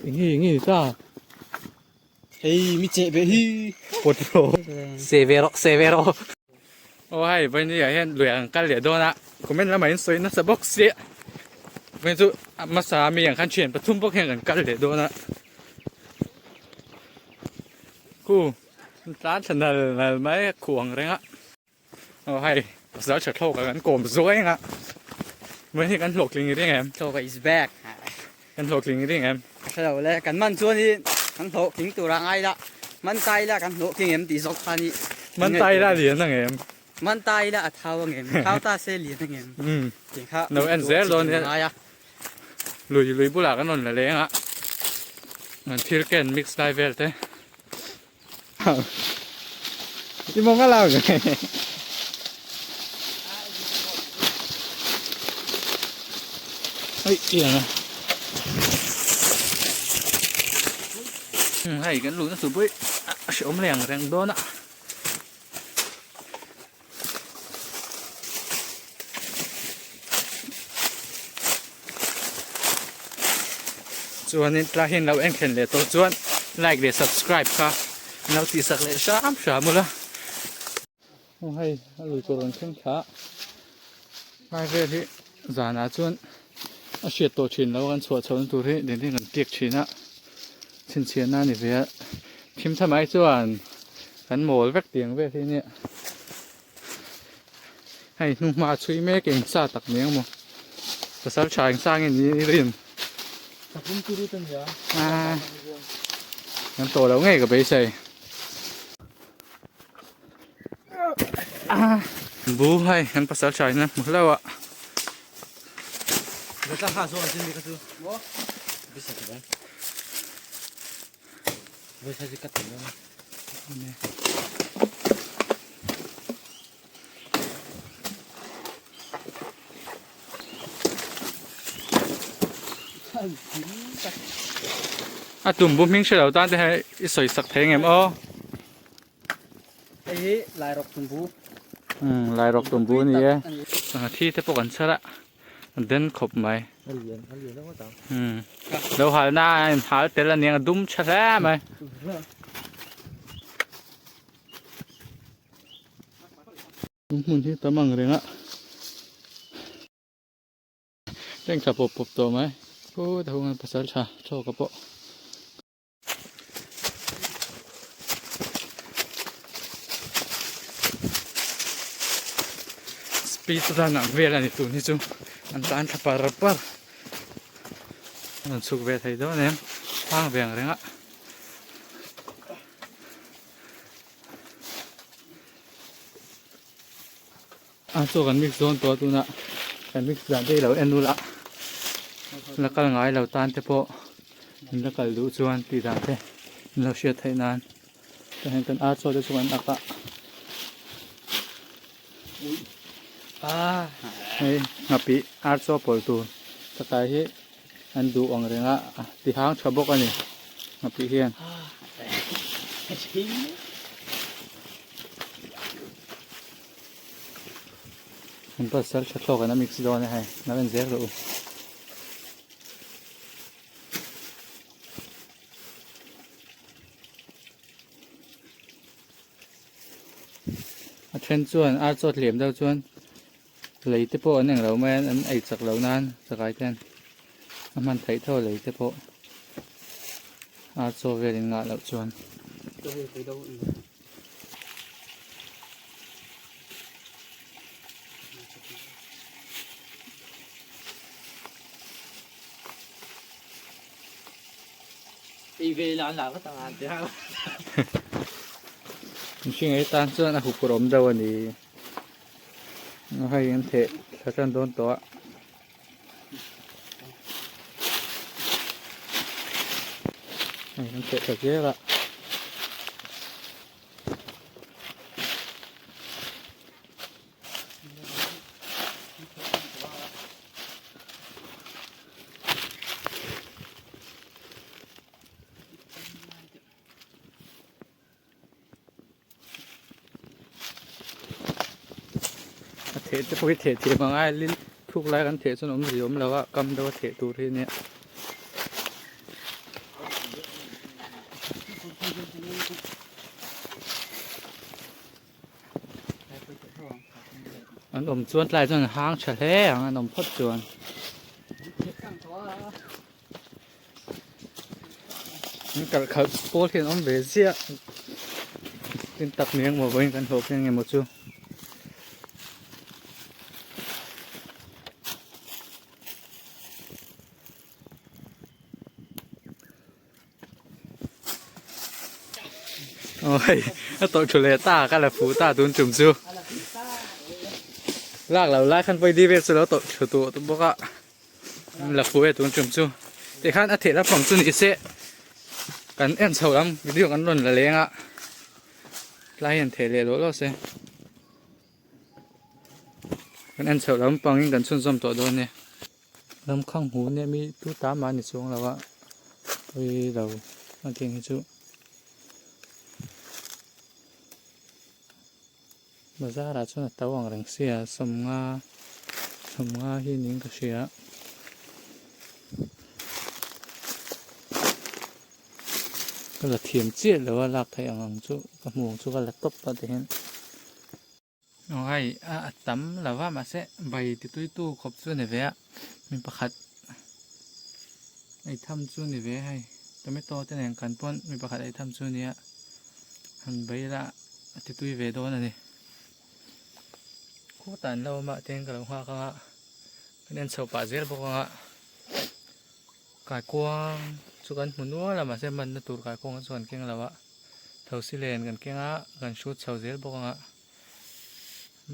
Ingi ta. Hey, mi che be hi. Potro. Severo. Oh hai, bây giờ hiện luyện cái lẽ đó nè. Comment là mấy số nó sẽ bóc xịa. Bây giờ mà sao mình khăn chuyển bắt thum bóc hiện cái lẽ đó nè. Cú, ta thành là mấy cuồng đấy á. Oh hai, giờ trở thâu cái cồm rối á. Mới thì cái lục linh đi em. So is back. Cái lục linh đi em. Sao lại cái man chuan đi, thằng thổ kính tụ ra ngay đó. Man tay là cái thổ kính em tí sọc phan đi. Man tay ra liền thằng em. Man tay là thao em, thao ta sẽ liền thằng em. Nấu ăn dễ luôn đấy. Lùi bù lạc cái nón là lẽ á. Mình thiêu cái mix lại về thế. Đi mong cái nào vậy? Ây, kìa nè. Hay cái lùi nó sụp ấy. Ốm lèng rèn đó nè. Chuan in tla hin lo en khen le to chuan like le subscribe kha lo ti sak le sham mula hay lu to ron khen kha mai ve hi zana chuan a hriat to thin lo kan chhuat chhon tur hi den kan tiek thina chin chian na ni ve thim thamai chuan kan mol vek tiang ve hi ni hay nu ma chui me keng sa tak meng mo pasal chang sang ni rin ngắn tổ đâu nghe cả bấy xầy bố hay ngắn pasal trái nè một lâu ạ Cái sao hạ xuống trên đi cái thứ. Bố. Biết sao vậy? Với sao chỉ cắt tiền đâu. tụm bún miếng xe đầu tan thì hay sợi sặc thế em ô Ấy lại rọc tùng bú. lại rọc tụm bún gì ấy thi thế bộ cảnh sát ạ đến khop mày đâu hal na em hal tên là niềng đúng chắc ra mày đúng muốn thi tấm bằng rồi ạ đang chập bộp tổ mày cô đâu ngan pasal cha cho cái bộ speed ra nặng về là tụi ni chung anh tan thapa rapar anh suk về thấy đó em phang vàng đấy ạ choกันmix zoneตัวtu naกันmix zone đây là em nu la là cái ngái là tan thế po là cái lũ chuan tì ra thế là sẽ thấy nan cái hàng cần cho để chuan aka hey ngapi cho pol tu takai hi an du ong renga ti hang thabok ani ngapi hian mình bắt sẵn chặt lọc cái mix zone này hay nó bên dưới rồi trên chuan chót liềm đâu chuan lấy tiếp bộ anh lâu mà anh ấy chặt lâu nan chặt cái tên mình thấy thôi lấy tiếp bộ cho về đến ngã lâu chuan đi về là cái tầng ăn thế hả? Mình ấy tan chuan a hụp rom đâu anh nó hay anh thể thật chân đốn to này anh thể thật dễ ạ thểจะพูดเทบางไอ้ลิ้นทุกรายกันเทสนมสีอมแล้วก็กำตัวเทตูที่เนี้ย อันอมจวนลายจนหางเฉลยอันอมพดจวนมันกัดเขาโป้ที่อมเบสเซียกินตักเนื้อหมดไว้กันหกยังไงหมดจูโอ้ยถ้าตัวชุเลต้ากันละฟูต้าตุนจุ่มจูลากเราลากขันไปดีเวสแล้วตัวชุตัวตัวบอกว่าละฟูตุนจุ่มจูแต่ขันอาทิตย์ละฝั่งจุนอิเซกันเอ็นเสาลำวิดีโอกันล้นละเลี้ยงอ่ะลายเห็นเทเลโลแล้วเซ่กันเอ็นเสาลำปังยิงกันซุ่มซุ่มตัวโดนเนี่ยลำข้างหูเนี่ยมีตู้ตามมาในช่วงแล้วว่าไปเรามาเก่งให้จูมาซาราชนตะวังรังเสียสมงาที่นิ่งก็เสียก็ละเทียมเจี๊ยหรือว่าลากไทยอ่างจุกระหมูจุก็ละตบประเด็นโอ้ยตั้มแล้วว่ามาเสะใบติดตู้ขบจุในเวะมีประคัดไอ้ทำจุในเวะให้จะไม่โตแต่แหน่งกันป้นมีประคัดไอ้ทำจุเนี้ยหันใบละติดตู้เวโดนอะไรคู่ตันเรามาเตียงกับเราว่าก็เน้นเสาป่าเสียบอกว่ากายกวางสุกันหมุนว่าเรามาเส้นมันตัวกายกวางส่วนเก่งเราอะเท่าสิเลนกันเก่งอะกันชุดเสาเสียบอกว่า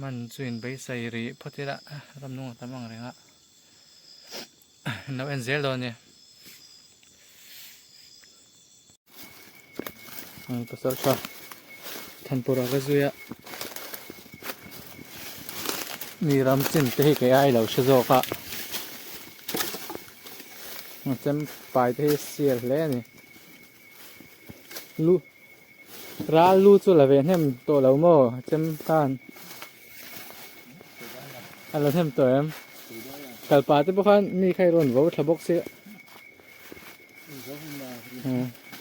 มันส่วนไปใส่รีพอดีละทำนุ่งทำอะไรอะเราเอ็นเซลเราเนี่ยภาษาชาทันปุระก็จุยมีรำจินเตะกับไอ้เราชิโซกะมันจะไปที่เสียเลยนี่ลูร้านลูจุลเวนเห็นตัวเราโม่จำการอะไรเห็นตัวเอ็มกัลปาที่พวกเขามีใครร่นว่าทบกเสีย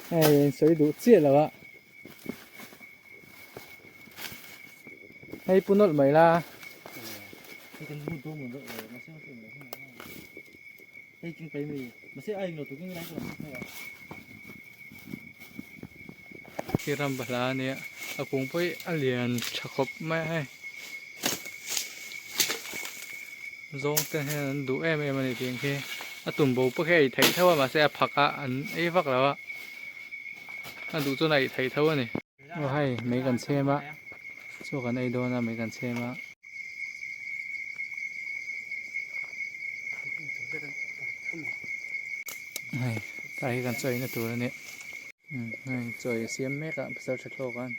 ไอ้สวยดูเสียแล้ววะให้ปุ่นนดไหมล่ะcái hút tôi muốn rồi nó sẽ không được thế nào đây kinh tế mình nó sẽ ai nó tụi kinh tế rồiที่รำบลาเนี่ยอาคงไปเรียนชักบไม่ให้จงแต่เห็นดูมันเพียงแค่ตุ่มโบเพื่อแค่ไถเท่าว่ามาเสียผักอันไอ้ฟักแล้วอ่ะดูตัวไหนไถเท่านี่ว่าให้ไม่กันเชื่อมะช่วยกันไอ้โดนนะไม่กันเชื่อมะให้ไปกันใจในตัวนี้ให้ใจเสียมแม่กับเซลล์ชักโลกัน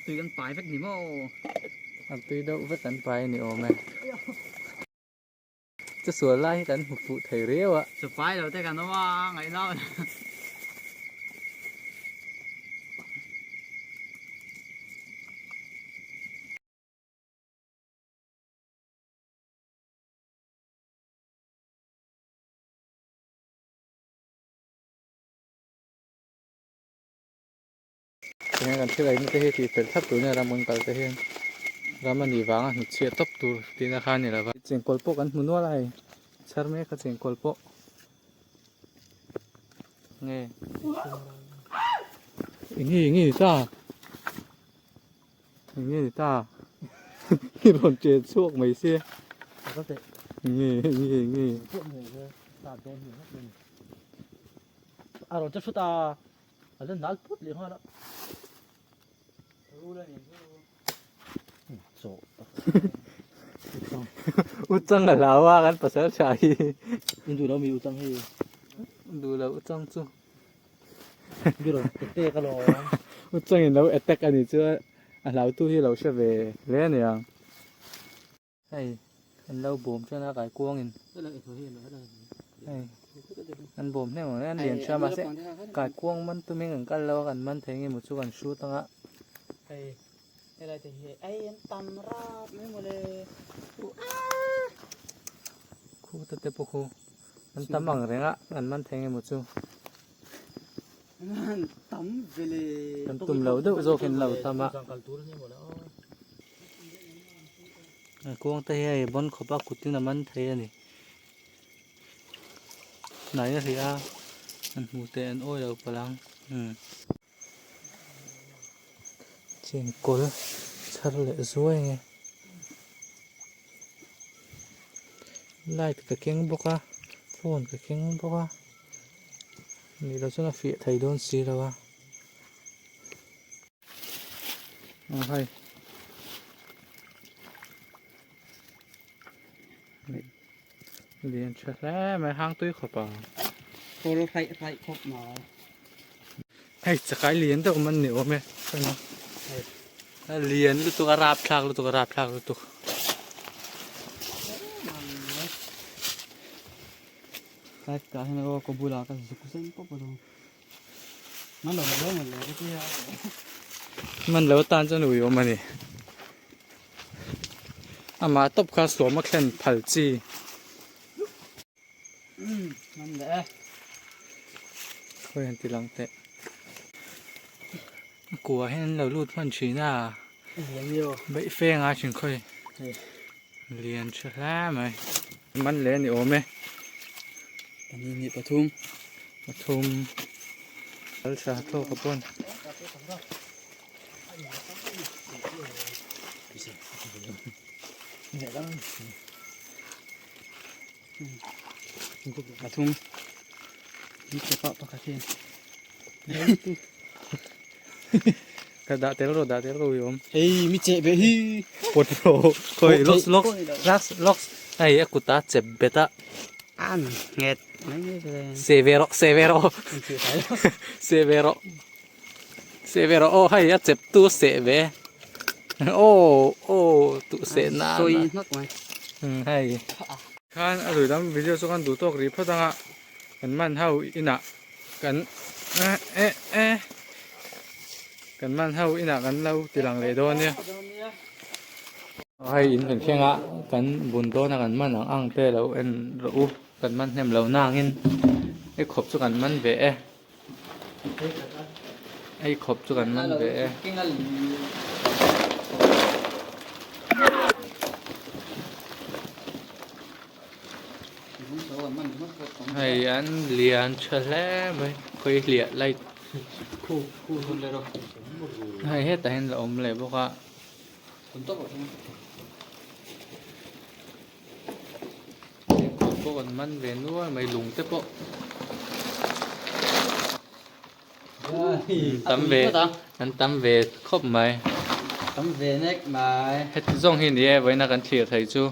từ con phải vách nỉm ô tuy đâu vết tấn phải nỉ ô màyจะสวยไล่กันหุบphụ thầy réo ạ sụp phải rồi tới cả nó ngày đó ยังกันที่ไรไม่ได้เหตุเป็นทับตัวเนี่ยรามันกันแต่เห็นรามันดีวางอ่ะเชียทับตัวที่นาคานี่แหละว่าเจียงกอลโปกันมุนว่าอะไรชาร์เมฆกับเจียงกอลโปเงี้ยอย่างงี้ตาอย่างงี้ตาที่โดนเจ็บช่วงไม่เสียก็จะงี้พวกนี้เลยตาโดนอยู่นักหนึ่งเราจะชุดตาเราจะนัดพุทธเลยฮะแล้วรู้แล้วนี่โซ่อุจังอะไรว่ากันภาษาชายยิ่งดูเรามีอุจังให้ดูแล้วอุจังจู่ดูเราเตะกันหรออุจังเห็นเราแตกอันนี้เจ้าเราตู้ที่เราเชื่อเวเล่นเนี่ยไอ้อันเราบ่มเจ้าหน้าไก่กวงอินอันบ่มเนี่ยเหมือนอันเรียนเชื่อมาเสไก่กวงมันตัวมีเงินกันแล้วกันมันเทงี้หมดชุกันชูตั้งอ่ะไอ้อะไรจะเห็นไอ้ยันตำราบไม่หมดเลยคู่ตัดเตปคู่มันตำบังเรงอ่ะอันมันเทงี้หมดชูมันตำไปเลยตุ่มเหลาเด้อโจกินเหลาตำอ่ะ cuồng tay hay bón khóc bác cút tiếng làm ăn thế này nãy là thì ăn hủ tệ ăn ôi đâu phải lăng trên cối thật lệ ruồi nghe lại cái tiếng bốc phun cái tiếng bốcนี่เราจะฟีไทยโดนสีแล้ววะโอเคเรียนชัดแล้วไม่ห้างตุ้ยขอบป่า โทรไฟครบหน่อย ไอ้จะขายเหรียญแต่มันเหนียวไหมใช่ไหมเหรียญลูกตัวกระราบพลากลูกตัวกระราบพลากลูกตัวใส่กาให้เราก็บูรากันสุขสันต์ปุ๊บปุ๊บมันหลอกเราหมดเลยก็ที่ มันแล้วตานจะหนุ่ยออกมาเนี่ยอามาตบขาสวมมาแข่งผัลจี นั่นแหละ เคยเห็นตีลังเตะกลัวให้เราลูดมันชีหน้า เลี้ยงเดียว ใบเฟ้งชิงค่อยเรียนชัดแล้วไหมมันเล่นนี่โอ้ไหม อันนี้มีปทุม ปทุมรัชาโตกระปุนปทุมนี่เฉพาะปลาคาเทียน กระดาษเตลโรดาเตลโรยม เฮ้ยมีเจ็บเฮ้ย ปวดโผล่คอยล็อกไอ้กุตาเจ็บเบต้า อ่านเงียบไม่ใช่ เซเวโรเซเวโรเซเวโรเซเวโรโอ้ให้เจ็บตู้เสเวโอ้ตู้เสนา ซอยนักไหม ให้ข้านอร่อยดำวิดีโอสุกันดูตัวกรีบเพราะตั้งกันมันเท่าอินะกันกันมันเท่าอินะกันเราตีหลังเลยโดนเนี่ยให้อินเป็นแค่งะกันบุญโตนะกันมันอ่างเตะเราเอ็นรู้กันมันเนี่ยเรานั่งอินไอ้ขบสุกันมันเบะไอ้ขบสุกันมันเบะให้อันเลียนเฉลยไหมเคยเลียอะไร คู่คนเลยหรอ ให้เฮ็ดแต่เห็นละอมเลยบอกว่า คนโต๊ะ พวกมันเวียนว่าไม่ลุงเต้ปะตำเวอันตำเวครบไหม tấm về nét mà เฮ็ดจ้องเห็นดีไว้นักกันเทียไทยจู